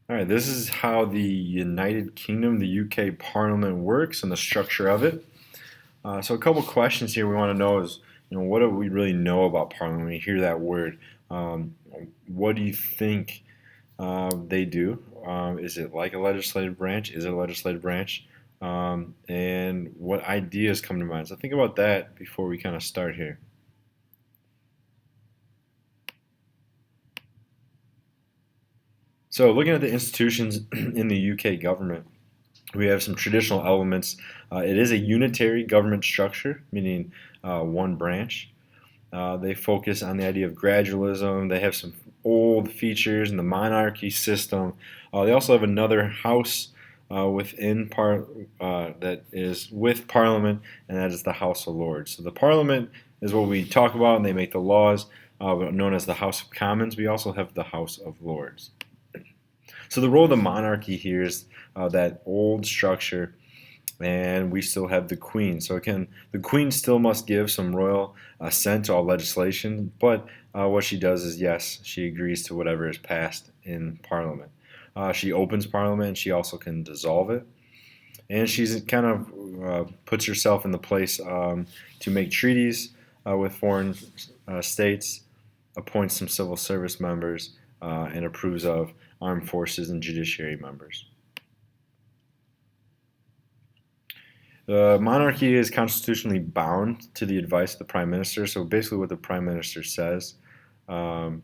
All right, this is how the United Kingdom, the UK Parliament works and the structure of it. So a couple questions here we want to know is, what do we really know about Parliament when we hear that word? Um, what do you think they do? Is it like a legislative branch? Is it a legislative branch? And what ideas come to mind? So think about that before we kind of start here. So looking at the institutions in the UK government, we have some traditional elements. It is a unitary government structure, meaning one branch. They focus on the idea of gradualism. They have some old features in the monarchy system. They also have another house that is with Parliament, and that is the House of Lords. So the Parliament is what we talk about, and they make the laws, known as the House of Commons. We also have the House of Lords. So the role of the monarchy here is that old structure, and we still have the Queen. So again, the Queen still must give some royal assent to all legislation, but what she does is, yes, she agrees to whatever is passed in Parliament. She opens Parliament, and she also can dissolve it. And she's kind of puts herself in the place to make treaties with foreign states, appoints some civil service members, and approves of armed forces and judiciary members. The monarchy is constitutionally bound to the advice of the prime minister. So basically, what the prime minister says, um,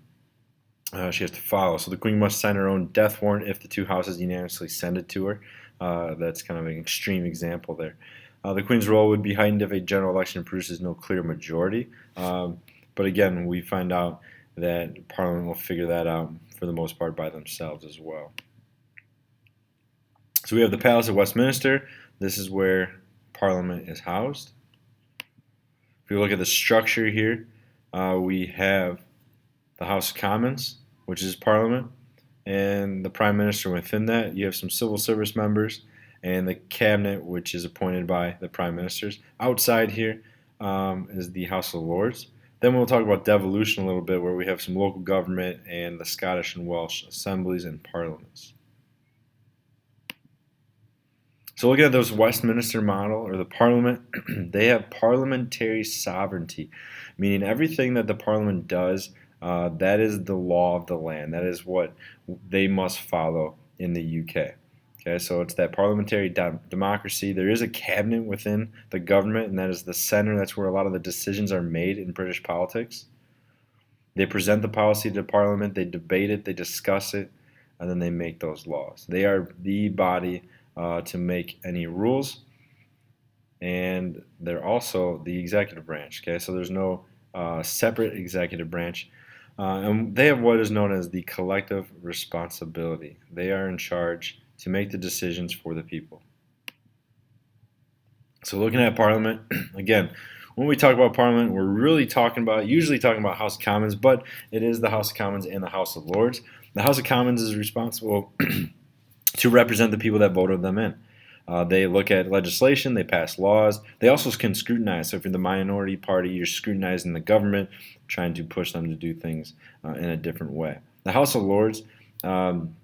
she has to follow. So the queen must sign her own death warrant if the two houses unanimously send it to her. That's kind of an extreme example there. The queen's role would be heightened if a general election produces no clear majority. But again, we find out that Parliament will figure that out for the most part by themselves as well. So we have the Palace of Westminster. This is where Parliament is housed. If you look at the structure here, we have the House of Commons, which is Parliament, and the Prime Minister within that. You have some civil service members and the Cabinet, which is appointed by the Prime Ministers. Outside here is the House of Lords. Then we'll talk about devolution a little bit, where we have some local government and the Scottish and Welsh assemblies and parliaments. So looking at those Westminster Model or the Parliament, they have parliamentary sovereignty, meaning everything that the Parliament does, that is the law of the land. That is what they must follow in the UK. Okay, so it's that parliamentary democracy. There is a cabinet within the government, and that is the center. That's where a lot of the decisions are made in British politics. They present the policy to Parliament, they debate it, they discuss it, and then they make those laws. They are the body to make any rules, and they're also the executive branch. Okay, so there's no separate executive branch, and they have what is known as the collective responsibility. They are in charge to make the decisions for the people. So looking at Parliament, again, when we talk about Parliament, we're really usually talking about House of Commons, but it is the House of Commons and the House of Lords. The House of Commons is responsible to represent the people that voted them in. They look at legislation, they pass laws. They also can scrutinize. So if you're the minority party, you're scrutinizing the government, trying to push them to do things in a different way. The House of Lords,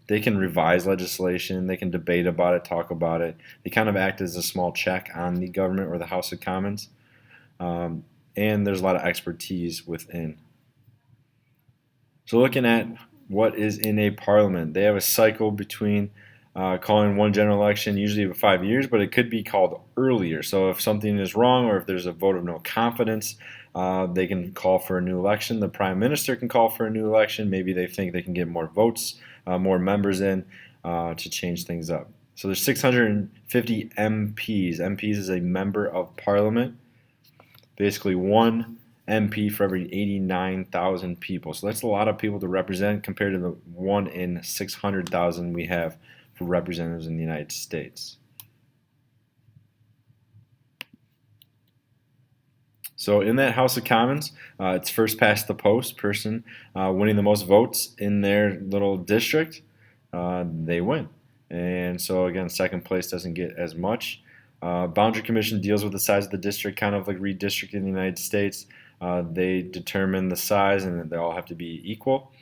they can revise legislation, they can debate about it, talk about it. They kind of act as a small check on the government or the House of Commons. And there's a lot of expertise within. So looking at what is in a parliament, they have a cycle between calling one general election, usually of 5 years, but it could be called earlier. So if something is wrong or if there's a vote of no confidence, they can call for a new election. The prime minister can call for a new election. Maybe they think they can get more votes, more members in to change things up. So there's 650 MPs. MPs is a member of parliament. Basically one MP for every 89,000 people. So that's a lot of people to represent compared to the 1 in 600,000 we have for representatives in the United States. So in that House of Commons, it's first past the post person winning the most votes in their little district, they win. And so again, second place doesn't get as much. Boundary Commission deals with the size of the district, kind of like redistricting in the United States. They determine the size, and they all have to be equal,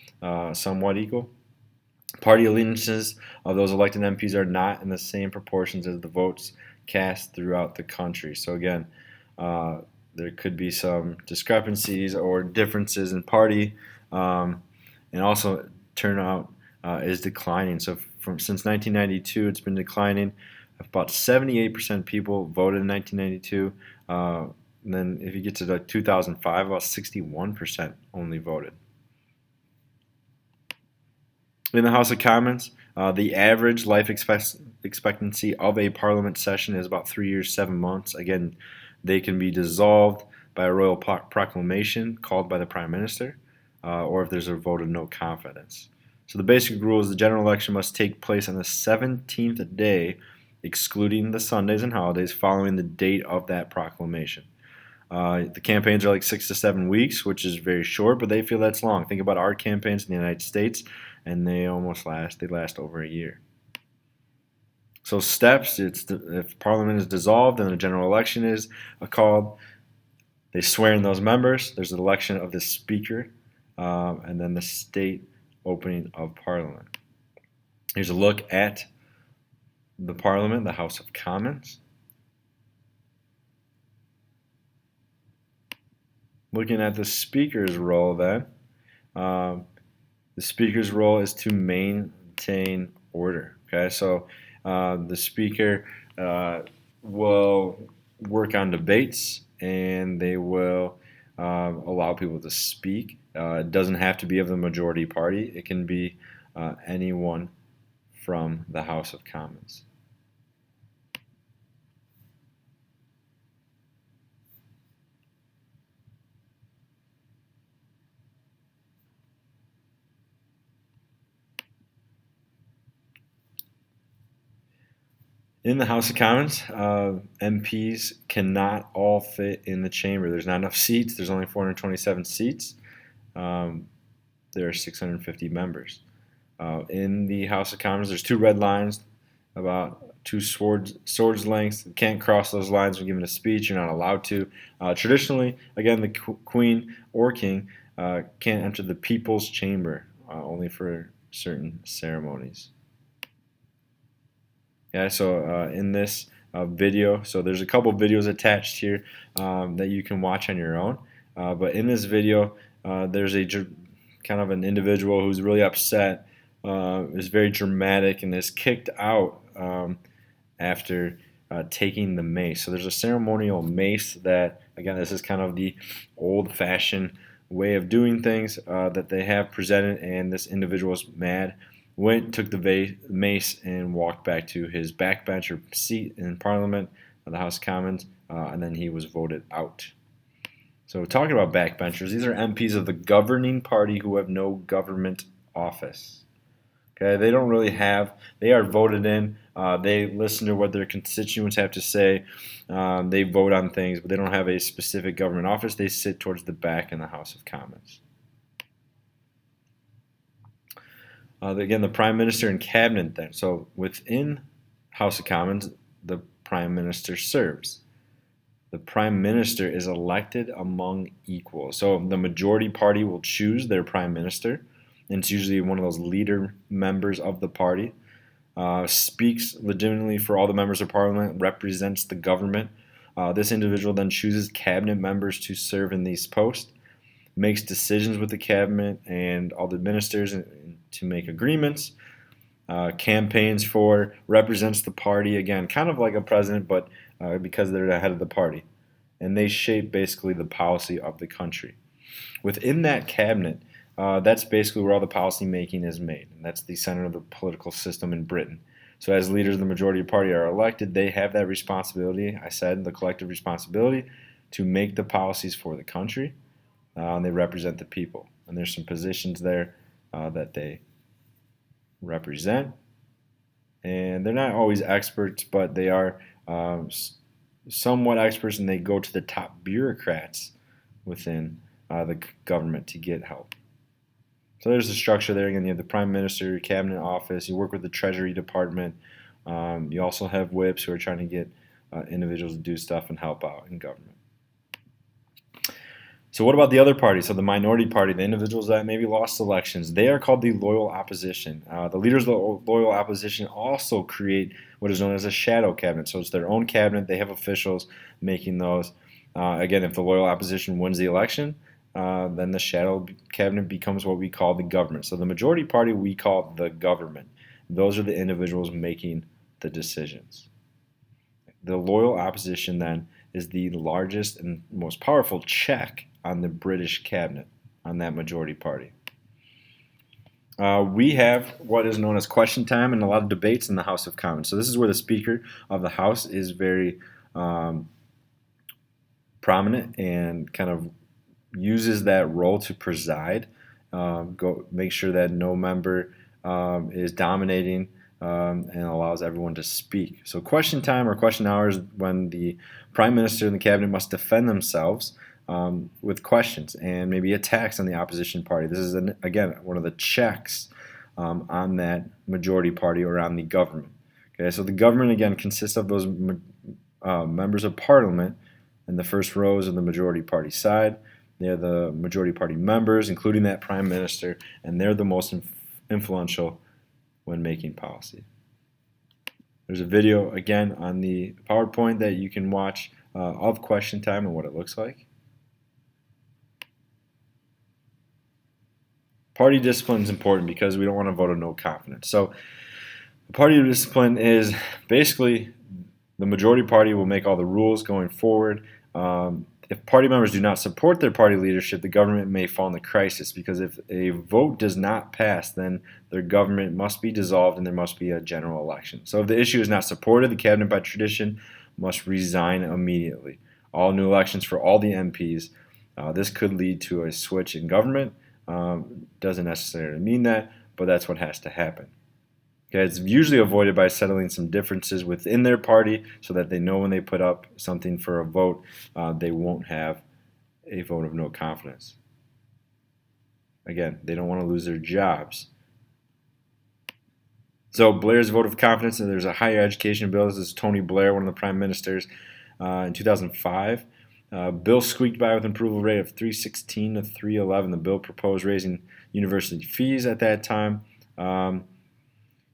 somewhat equal. Party allegiances of those elected MPs are not in the same proportions as the votes cast throughout the country. So again, there could be some discrepancies or differences in party, and also turnout is declining. So since 1992, it's been declining. About 78% of people voted in 1992. And then if you get to 2005, about 61% only voted. In the House of Commons, the average life expectancy of a parliament session is about 3 years, 7 months. Again, they can be dissolved by a royal proclamation called by the Prime Minister, or if there's a vote of no confidence. So the basic rule is the general election must take place on the 17th day, excluding the Sundays and holidays, following the date of that proclamation. The campaigns are like 6 to 7 weeks, which is very short, but they feel that's long. Think about our campaigns in the United States, and they last over a year. So steps, if Parliament is dissolved and a general election is called, they swear in those members. There's an election of the Speaker, and then the state opening of Parliament. Here's a look at the Parliament, the House of Commons. Looking at the Speaker's role then, the Speaker's role is to maintain order. Okay, so the Speaker will work on debates, and they will allow people to speak. It doesn't have to be of the majority party. It can be anyone from the House of Commons. In the House of Commons, MPs cannot all fit in the chamber. There's not enough seats. There's only 427 seats. There are 650 members. In the House of Commons, there's 2 red lines, about 2 swords lengths. You can't cross those lines when giving a speech. You're not allowed to. Traditionally, again, the Queen or King can't enter the People's Chamber, only for certain ceremonies. Yeah, so in this video, so there's a couple videos attached here that you can watch on your own. But in this video, there's kind of an individual who's really upset, is very dramatic, and is kicked out after taking the mace. So there's a ceremonial mace that, again, this is kind of the old-fashioned way of doing things that they have presented, and this individual is mad. Took the mace and walked back to his backbencher seat in Parliament, the House of Commons, and then he was voted out. So talking about backbenchers, these are MPs of the governing party who have no government office. Okay, they don't really have, they are voted in, they listen to what their constituents have to say, they vote on things, but they don't have a specific government office. They sit towards the back in the House of Commons. Again, the Prime Minister and Cabinet then. So within House of Commons, the Prime Minister serves. The Prime Minister is elected among equals. So the majority party will choose their Prime Minister, and it's usually one of those leader members of the party. Speaks legitimately for all the members of Parliament, represents the government. This individual then chooses cabinet members to serve in these posts, makes decisions with the cabinet and all the ministers to make agreements, campaigns for, represents the party, again, kind of like a president, but because they're the head of the party. And they shape basically the policy of the country. Within that cabinet, that's basically where all the policy making is made, and that's the center of the political system in Britain. So as leaders of the majority party are elected, they have that responsibility, I said, the collective responsibility to make the policies for the country, and they represent the people. And there's some positions there that they represent, and they're not always experts, but they are somewhat experts, and they go to the top bureaucrats within the government to get help. So there's the structure there. Again, you have the Prime Minister, your Cabinet Office, you work with the Treasury Department, you also have whips who are trying to get individuals to do stuff and help out in government. So what about the other party? So the minority party, the individuals that maybe lost elections, they are called the loyal opposition. The leaders of the loyal opposition also create what is known as a shadow cabinet. So it's their own cabinet. They have officials making those. Again, if the loyal opposition wins the election, then the shadow cabinet becomes what we call the government. So the majority party we call the government. Those are the individuals making the decisions. The loyal opposition then is the largest and most powerful check on the British cabinet, on that majority party. We have what is known as question time and a lot of debates in the House of Commons. So this is where the Speaker of the House is very prominent and kind of uses that role to preside, make sure that no member is dominating and allows everyone to speak. So question time or question hours when the Prime Minister and the Cabinet must defend themselves with questions and maybe attacks on the opposition party. This is, again, one of the checks on that majority party or on the government. Okay, so the government, again, consists of those members of Parliament in the first rows of the majority party side. They're the majority party members, including that Prime Minister, and they're the most influential when making policy. There's a video, again, on the PowerPoint that you can watch of question time and what it looks like. Party discipline is important because we don't want to vote a no confidence. So the party discipline is basically the majority party will make all the rules going forward. If party members do not support their party leadership, the government may fall into crisis, because if a vote does not pass, then their government must be dissolved and there must be a general election. So if the issue is not supported, the cabinet by tradition must resign immediately. All new elections for all the MPs. This could lead to a switch in government. Doesn't necessarily mean that, but that's what has to happen. Okay, it's usually avoided by settling some differences within their party so that they know when they put up something for a vote, they won't have a vote of no confidence. Again, they don't want to lose their jobs. So Blair's vote of confidence, and there's a higher education bill. This is Tony Blair, one of the prime ministers, in 2005. Bill squeaked by with an approval rate of 316 to 311. The bill proposed raising university fees at that time.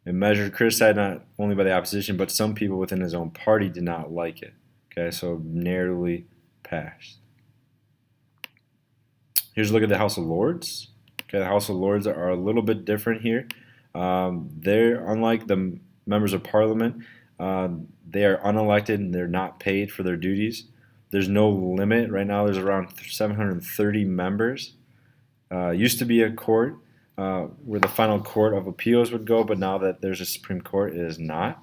A measure criticized not only by the opposition, but some people within his own party did not like it. Okay, so narrowly passed. Here's a look at the House of Lords. Okay, the House of Lords are a little bit different here. They're, unlike the members of Parliament, they are unelected and they're not paid for their duties. There's no limit. Right now there's around 730 members. Used to be a court where the final court of appeals would go, but now that there's a Supreme Court, it is not.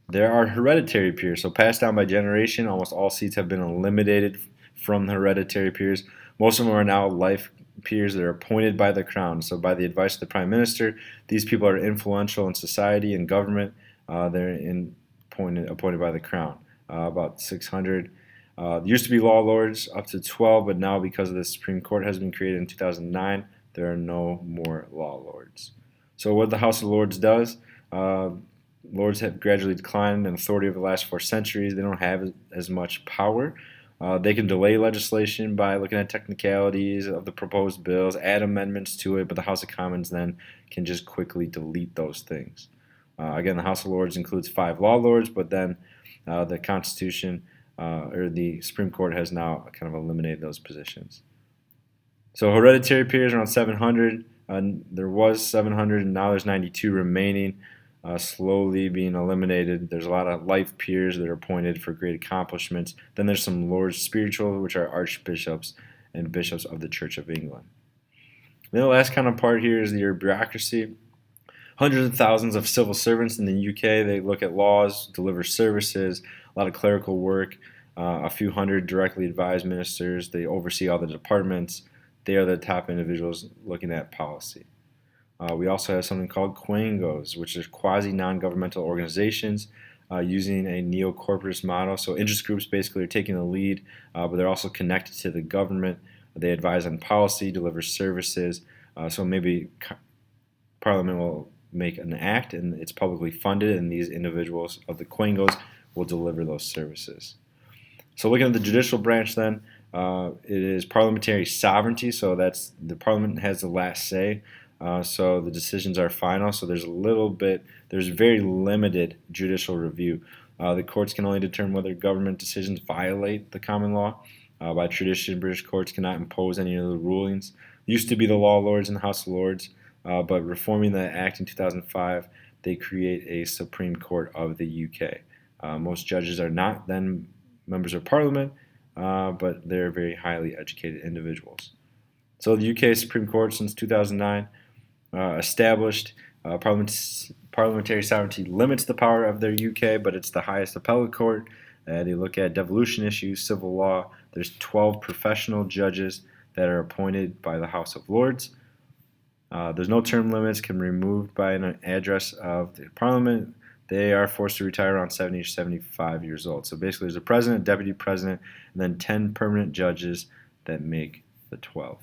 There are hereditary peers, so passed down by generation. Almost all seats have been eliminated from the hereditary peers. Most of them are now life peers that are appointed by the Crown. So by the advice of the Prime Minister, these people are influential in society and government. They're appointed by the Crown. About 600. Used to be law lords, up to 12, but now because of the Supreme Court has been created in 2009, there are no more law lords. So what the House of Lords does, lords have gradually declined in authority over the last 4 centuries. They don't have as much power. They can delay legislation by looking at technicalities of the proposed bills, add amendments to it, but the House of Commons then can just quickly delete those things. Again, the House of Lords includes 5 law lords, but then the Constitution or the Supreme Court has now kind of eliminated those positions. So hereditary peers around 700. There was 700, and now there's 92 remaining, slowly being eliminated. There's a lot of life peers that are appointed for great accomplishments. Then there's some lords spiritual, which are archbishops and bishops of the Church of England. Then the last kind of part here is your bureaucracy. Hundreds of thousands of civil servants in the UK. They look at laws, deliver services, a lot of clerical work, a few hundred directly advised ministers. They oversee all the departments. They are the top individuals looking at policy. We also have something called Quangos, which is quasi-non-governmental organizations using a neo-corporatist model. So interest groups basically are taking the lead, but they're also connected to the government. They advise on policy, deliver services. So maybe Parliament will make an act and it's publicly funded, and these individuals of the Quangos will deliver those services. So looking at the judicial branch then, it is parliamentary sovereignty, so that's the parliament has the last say. So the decisions are final. So there's very limited judicial review. The courts can only determine whether government decisions violate the common law. By tradition, British courts cannot impose any of the rulings. It used to be the law lords and the House of Lords, but reforming the Act in 2005, they create a Supreme Court of the UK. Most judges are not then members of Parliament, but they're very highly educated individuals. So the UK Supreme Court since 2009 established parliamentary sovereignty limits the power of their UK, but it's the highest appellate court. They look at devolution issues, civil law. There's 12 professional judges that are appointed by the House of Lords. There's no term limits, can be removed by an address of the Parliament. They are forced to retire around 70 or 75 years old. So basically there's a president, deputy president, and then 10 permanent judges that make the 12.